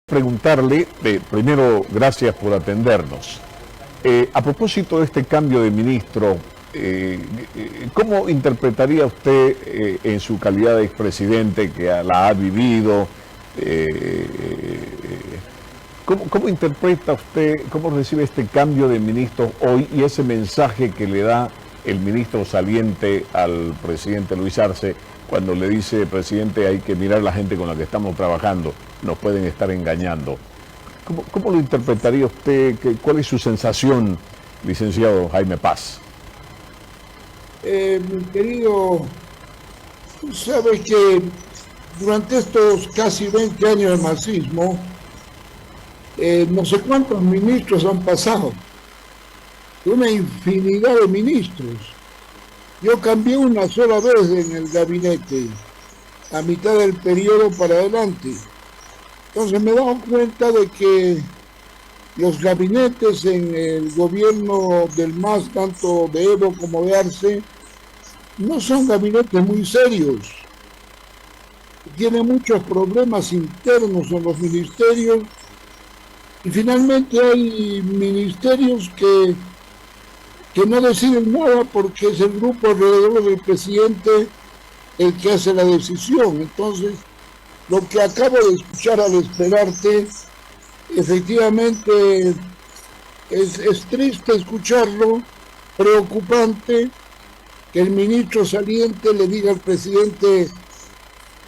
preguntarle, primero, gracias por atendernos. A propósito de este cambio de ministro, ¿cómo interpretaría usted en su calidad de expresidente que la ha vivido? ¿Cómo interpreta usted, cómo recibe este cambio de ministro hoy y ese mensaje que le da el ministro saliente al presidente Luis Arce cuando le dice, presidente, hay que mirar la gente con la que estamos trabajando, nos pueden estar engañando? ¿Cómo lo interpretaría usted? ¿Cuál es su sensación, licenciado Jaime Paz? Mi querido, tú sabes que durante estos casi 20 años de marxismo, no sé cuántos ministros han pasado, una infinidad de ministros. Yo cambié una sola vez en el gabinete, a mitad del periodo para adelante. Entonces me he dado cuenta de que los gabinetes en el gobierno del MAS, tanto de Evo como de Arce, no son gabinetes muy serios. Tienen muchos problemas internos en los ministerios y finalmente hay ministerios que no deciden nada porque es el grupo alrededor del presidente el que hace la decisión. Entonces, lo que acabo de escuchar al esperarte, efectivamente es triste escucharlo, preocupante que el ministro saliente le diga al presidente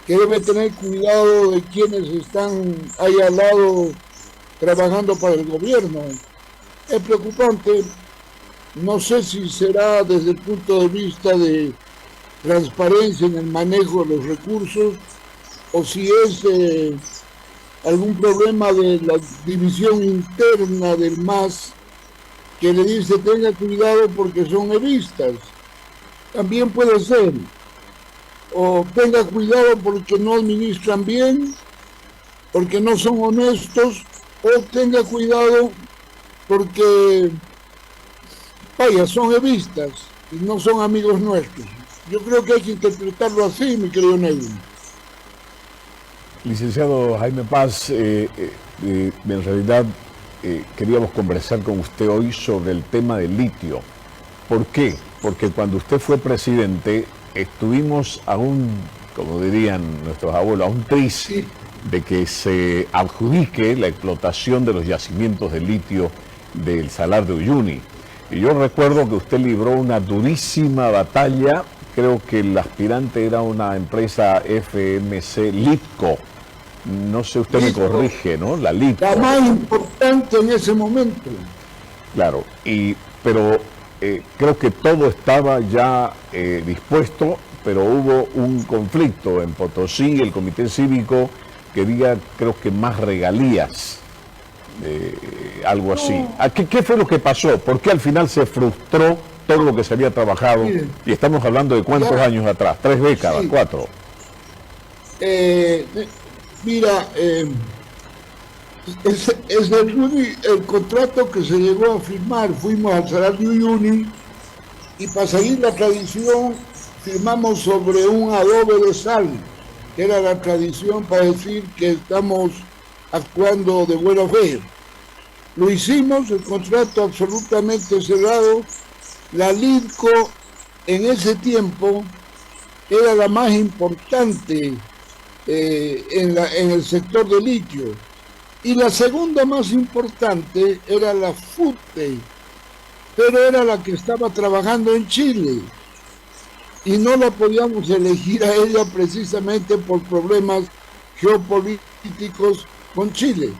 que debe tener cuidado de quienes están ahí al lado trabajando para el gobierno. Es preocupante. No sé si será desde el punto de vista de transparencia en el manejo de los recursos o si es algún problema de la división interna del MAS que le dice tenga cuidado porque son evistas. También puede ser. O tenga cuidado porque no administran bien, porque no son honestos, o tenga cuidado porque vaya, son evistas y no son amigos nuestros. Yo creo que hay que interpretarlo así, mi querido Neville. Licenciado Jaime Paz, en realidad queríamos conversar con usted hoy sobre el tema del litio. ¿Por qué? Porque cuando usted fue presidente estuvimos a un, como dirían nuestros abuelos, a un tris de que se adjudique la explotación de los yacimientos de litio del Salar de Uyuni. Y yo recuerdo que usted libró una durísima batalla, creo que el aspirante era una empresa FMC Litco, no sé, usted me corrige, ¿no? La Litco. La más importante en ese momento. Claro, pero creo que todo estaba ya dispuesto, pero hubo un conflicto en Potosí, el comité cívico quería, creo que más regalías. Algo así. ¿Qué fue lo que pasó? ¿Por qué al final se frustró todo lo que se había trabajado? Miren, y estamos hablando de cuántos años atrás, 3 décadas, 4. Mira, es el contrato que se llegó a firmar. Fuimos al Salar de Uyuni y para seguir la tradición firmamos sobre un adobe de sal, que era la tradición para decir que estamos actuando de buena fe. Lo hicimos, el contrato absolutamente cerrado. La Litco en ese tiempo era la más importante en el sector de litio. Y la segunda más importante era la FUTE, pero era la que estaba trabajando en Chile. Y no la podíamos elegir a ella precisamente por problemas geopolíticos con Chile,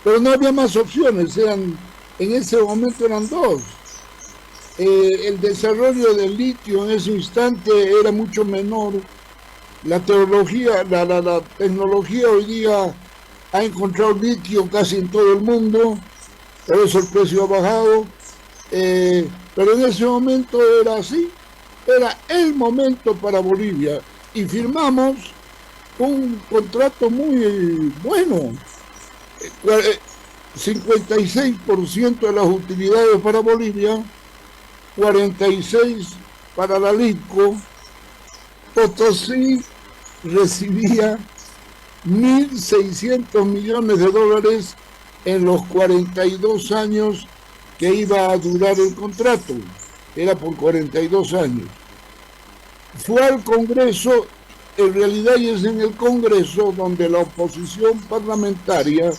pero no había más opciones, en ese momento eran 2. El desarrollo del litio en ese instante era mucho menor. La tecnología hoy día ha encontrado litio casi en todo el mundo, por eso el precio ha bajado, pero en ese momento era así, era el momento para Bolivia y firmamos un contrato muy bueno. 56% de las utilidades para Bolivia, 46% para la Litco. Potosí recibía 1.600 millones de dólares en los 42 años que iba a durar el contrato. Era por 42 años. Fue al Congreso, en realidad es en el Congreso donde la oposición parlamentaria,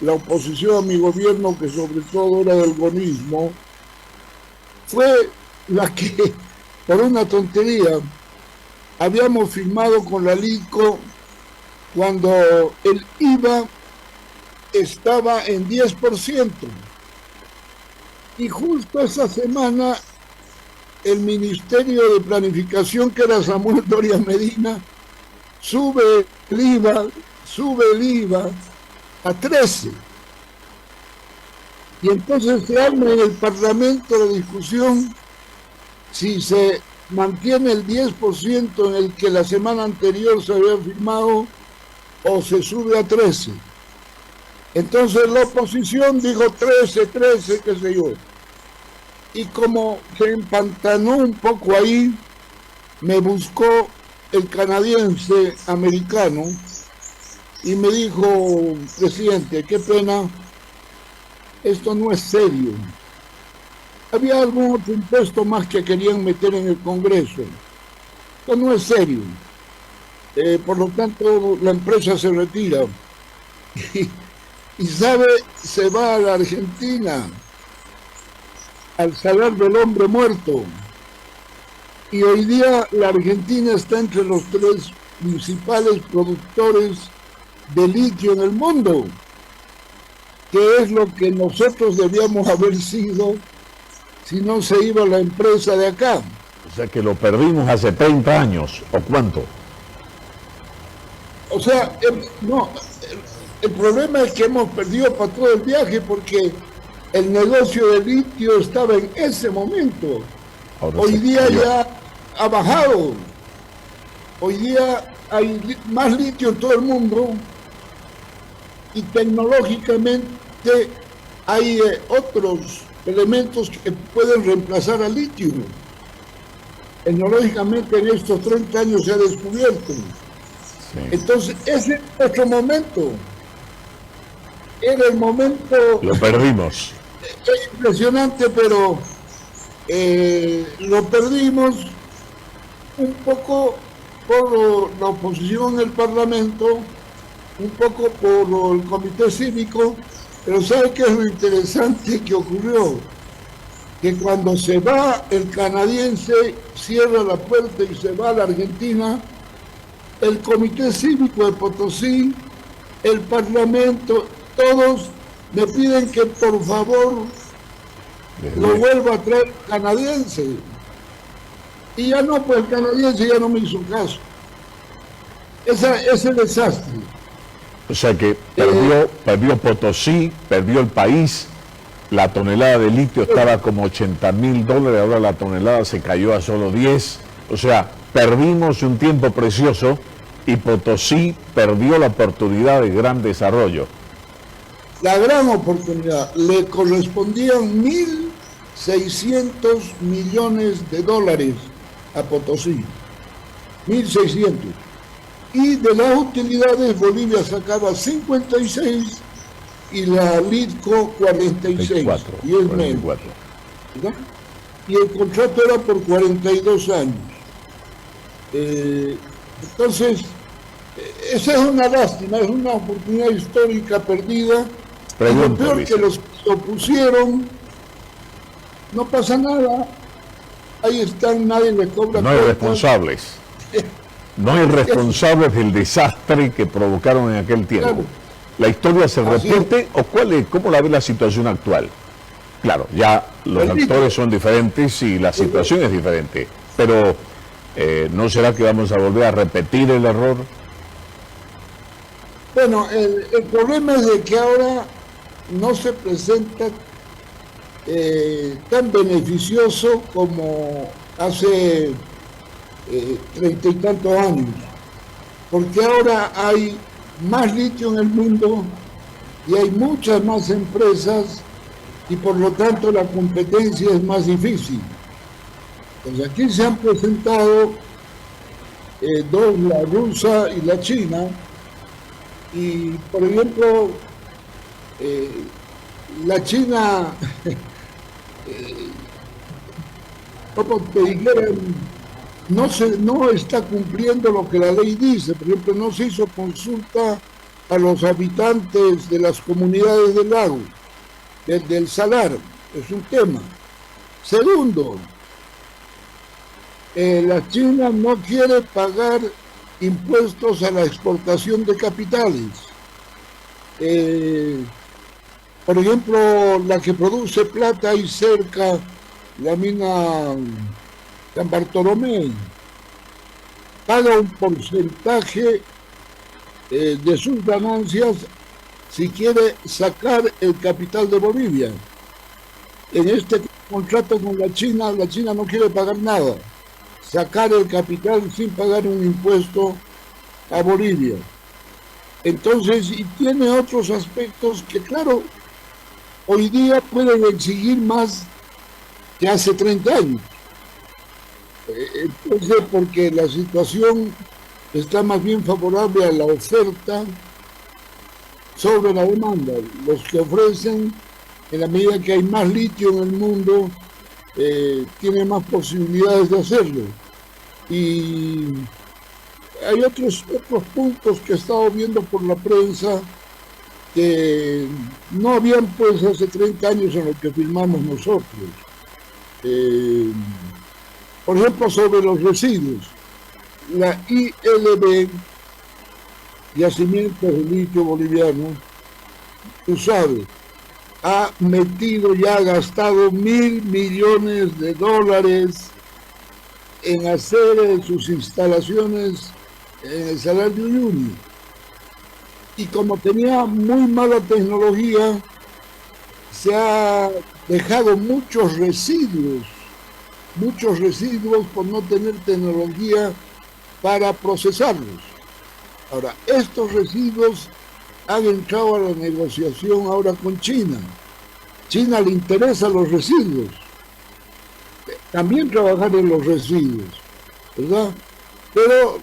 la oposición a mi gobierno, que sobre todo era del bonismo, fue la que, por una tontería, habíamos firmado con la LICO cuando el IVA estaba en 10%. Y justo esa semana el Ministerio de Planificación, que era Samuel Doria Medina, sube el IVA a 13. Y entonces se arma en el Parlamento la discusión si se mantiene el 10% en el que la semana anterior se había firmado o se sube a 13. Entonces la oposición dijo 13, qué sé yo. Y como se empantanó un poco ahí, me buscó el canadiense americano y me dijo: presidente, qué pena, esto no es serio. Había algún otro impuesto más que querían meter en el Congreso. Esto no es serio. Por lo tanto, la empresa se retira. Y sabe, se va a la Argentina, al salar del hombre muerto. Y hoy día la Argentina está entre los 3 principales productores de litio en el mundo, que es lo que nosotros debíamos haber sido si no se iba la empresa de acá. O sea que lo perdimos hace 30 años, ¿o cuánto? O sea, el problema es que hemos perdido para todo el viaje, porque el negocio de litio estaba en ese momento. Hoy día ya ha bajado. Hoy día hay más litio en todo el mundo y tecnológicamente hay otros elementos que pueden reemplazar al litio. Tecnológicamente en estos 30 años se ha descubierto. Sí. Entonces, ese es nuestro momento. Era el momento... Lo perdimos. Es impresionante, pero lo perdimos un poco por la oposición en el Parlamento, un poco por el Comité Cívico, pero ¿sabe qué es lo interesante que ocurrió? Que cuando se va el canadiense, cierra la puerta y se va a la Argentina, el Comité Cívico de Potosí, el Parlamento, todos me piden que por favor lo vuelva a traer canadiense. Y ya no, pues el canadiense ya no me hizo caso. Ese desastre. O sea que perdió Potosí, perdió el país. La tonelada de litio estaba como $80,000, ahora la tonelada se cayó a solo 10. O sea, perdimos un tiempo precioso y Potosí perdió la oportunidad de gran desarrollo. La gran oportunidad. Le correspondían 1.600 millones de dólares a Potosí. 1.600. Y de las utilidades Bolivia sacaba 56 y la LICO 46. 24, y es 44. ¿Verdad? Y el contrato era por 42 años. Entonces, esa es una lástima, es una oportunidad histórica perdida. Y lo peor que los que se opusieron, no pasa nada. Ahí están, nadie les cobra. No hay responsables. No hay responsables del desastre que provocaron en aquel tiempo. Claro. ¿La historia se repite o cómo la ve la situación actual? Claro, ya los actores son diferentes y la situación es diferente, pero ¿no será que vamos a volver a repetir el error? Bueno, el problema es de que ahora no se presenta tan beneficioso como hace 30 y tantos años, porque ahora hay más litio en el mundo y hay muchas más empresas y por lo tanto la competencia es más difícil. Pues aquí se han presentado dos, la rusa y la china, Y, por ejemplo, la China, como te dijeran, no está cumpliendo lo que la ley dice. Por ejemplo, no se hizo consulta a los habitantes de las comunidades del lago, del Salar. Es un tema. Segundo, la China no quiere pagar impuestos a la exportación de capitales. Por ejemplo, la que produce plata ahí cerca, la mina San Bartolomé, paga un porcentaje de sus ganancias si quiere sacar el capital de Bolivia. En este contrato con la China no quiere pagar nada, sacar el capital sin pagar un impuesto a Bolivia. Entonces, y tiene otros aspectos que, claro, hoy día pueden exigir más que hace 30 años. Entonces, porque la situación está más bien favorable a la oferta sobre la demanda. Los que ofrecen, en la medida que hay más litio en el mundo, tienen más posibilidades de hacerlo. Y hay otros puntos que he estado viendo por la prensa que no habían pues hace 30 años en lo que firmamos nosotros. Por ejemplo, sobre los residuos. La ILB, Yacimientos de Litio Boliviano, tú sabes, ha gastado $1.000 millones en hacer sus instalaciones en el Salar de Uyuni. Y como tenía muy mala tecnología, se ha dejado muchos residuos por no tener tecnología para procesarlos. Ahora, estos residuos han entrado a la negociación ahora con China. China le interesan los residuos. También trabajar en los residuos, ¿verdad? Pero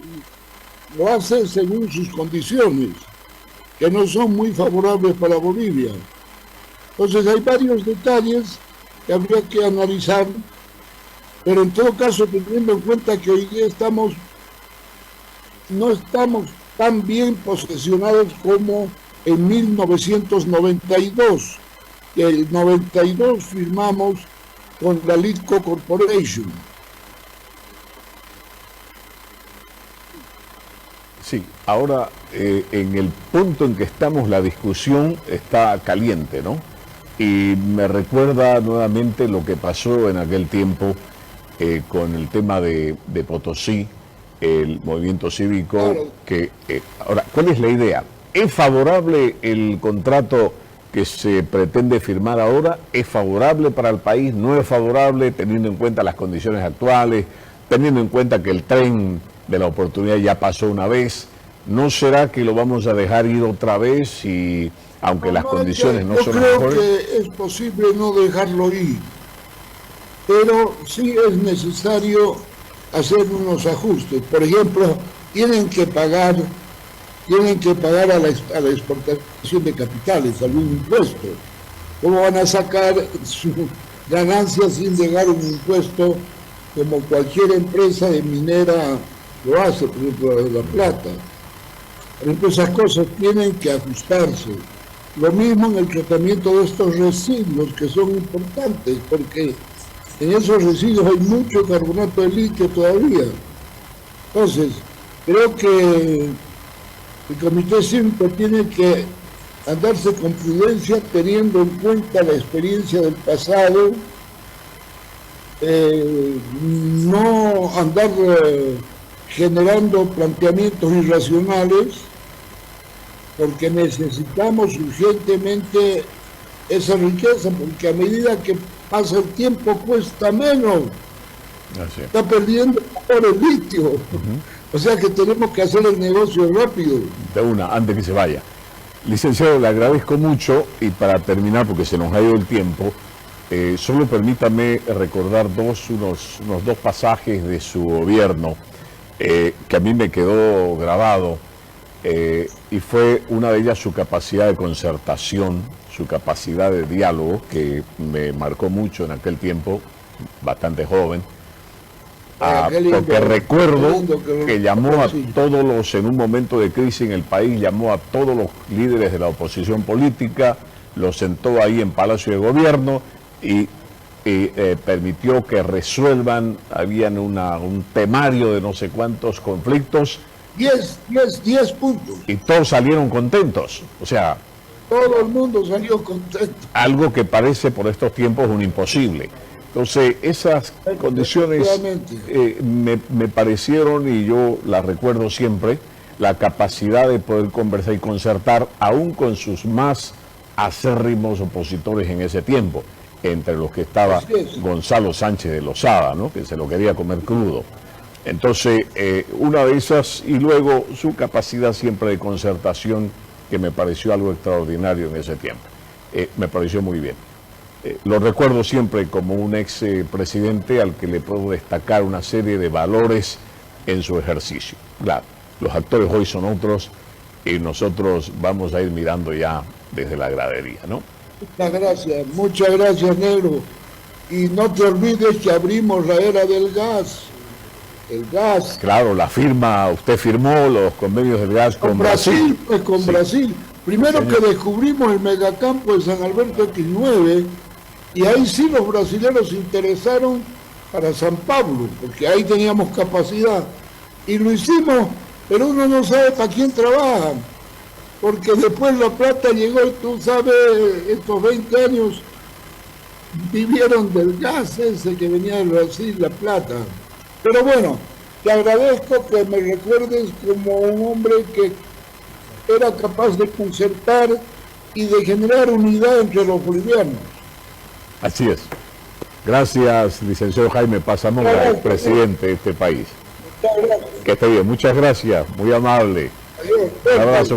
lo hace según sus condiciones, que no son muy favorables para Bolivia. Entonces hay varios detalles que habría que analizar, pero en todo caso teniendo en cuenta que hoy día no estamos tan bien posesionados como en 1992, que en el 92 firmamos con la Litco Corporation. Sí, ahora en el punto en que estamos la discusión está caliente, ¿no? Y me recuerda nuevamente lo que pasó en aquel tiempo con el tema de Potosí, el movimiento cívico. Claro. Ahora, ¿cuál es la idea? ¿Es favorable el contrato que se pretende firmar ahora? ¿Es favorable para el país? ¿No es favorable teniendo en cuenta las condiciones actuales, teniendo en cuenta que el tren de la oportunidad ya pasó una vez? ¿No será que lo vamos a dejar ir otra vez y aunque las condiciones no son mejores? Yo creo que es posible no dejarlo ir, pero sí es necesario hacer unos ajustes. Por ejemplo, tienen que pagar a la exportación de capitales algún impuesto. ¿Cómo van a sacar sus ganancias sin llegar un impuesto como cualquier empresa de minera lo hace, por ejemplo, de La Plata? Por ejemplo, esas cosas tienen que ajustarse. Lo mismo en el tratamiento de estos residuos, que son importantes, porque en esos residuos hay mucho carbonato de litio todavía. Entonces, creo que el Comité Cívico tiene que andarse con prudencia, teniendo en cuenta la experiencia del pasado, no andar generando planteamientos irracionales, porque necesitamos urgentemente esa riqueza, porque a medida que pasa el tiempo cuesta menos. Así es. Está perdiendo por el litio. O sea que tenemos que hacer el negocio rápido. De una, antes que se vaya. Licenciado, le agradezco mucho y para terminar, porque se nos ha ido el tiempo, solo permítame recordar unos dos pasajes de su gobierno que a mí me quedó grabado. y fue una de ellas su capacidad de concertación, su capacidad de diálogo, que me marcó mucho en aquel tiempo, bastante joven, porque recuerdo que llamó a todos los, en un momento de crisis en el país, llamó a todos los líderes de la oposición política, los sentó ahí en Palacio de Gobierno y permitió que resuelvan, habían un temario de no sé cuántos conflictos. 10 puntos. Y todos salieron contentos, o sea... Todo el mundo salió contento. Algo que parece por estos tiempos un imposible. Entonces, esas condiciones me parecieron, y yo las recuerdo siempre, la capacidad de poder conversar y concertar, aún con sus más acérrimos opositores en ese tiempo, entre los que estaba Gonzalo Sánchez de Lozada, ¿no?, que se lo quería comer crudo. Entonces, una de esas, y luego su capacidad siempre de concertación, que me pareció algo extraordinario en ese tiempo. Me pareció muy bien. Lo recuerdo siempre como un ex presidente al que le puedo destacar una serie de valores en su ejercicio. Claro, los actores hoy son otros y nosotros vamos a ir mirando ya desde la gradería, ¿no? Muchas gracias, Negro. Y no te olvides que abrimos la era del gas. El gas. Claro, la firma, usted firmó los convenios del gas con Brasil. Pues con Brasil. Primero que descubrimos el megacampo de San Alberto X9, y ahí sí los brasileños se interesaron para San Pablo, porque ahí teníamos capacidad. Y lo hicimos, pero uno no sabe para quién trabajan, porque después la plata llegó, y tú sabes, estos 20 años vivieron del gas ese que venía de Brasil, la plata. Pero bueno, te agradezco que me recuerdes como un hombre que era capaz de concertar y de generar unidad entre los bolivianos. Así es. Gracias, licenciado Jaime Pazamonga, presidente de este país. Muchas gracias. Que esté bien. Muchas gracias. Muy amable. Adiós. Un abrazo.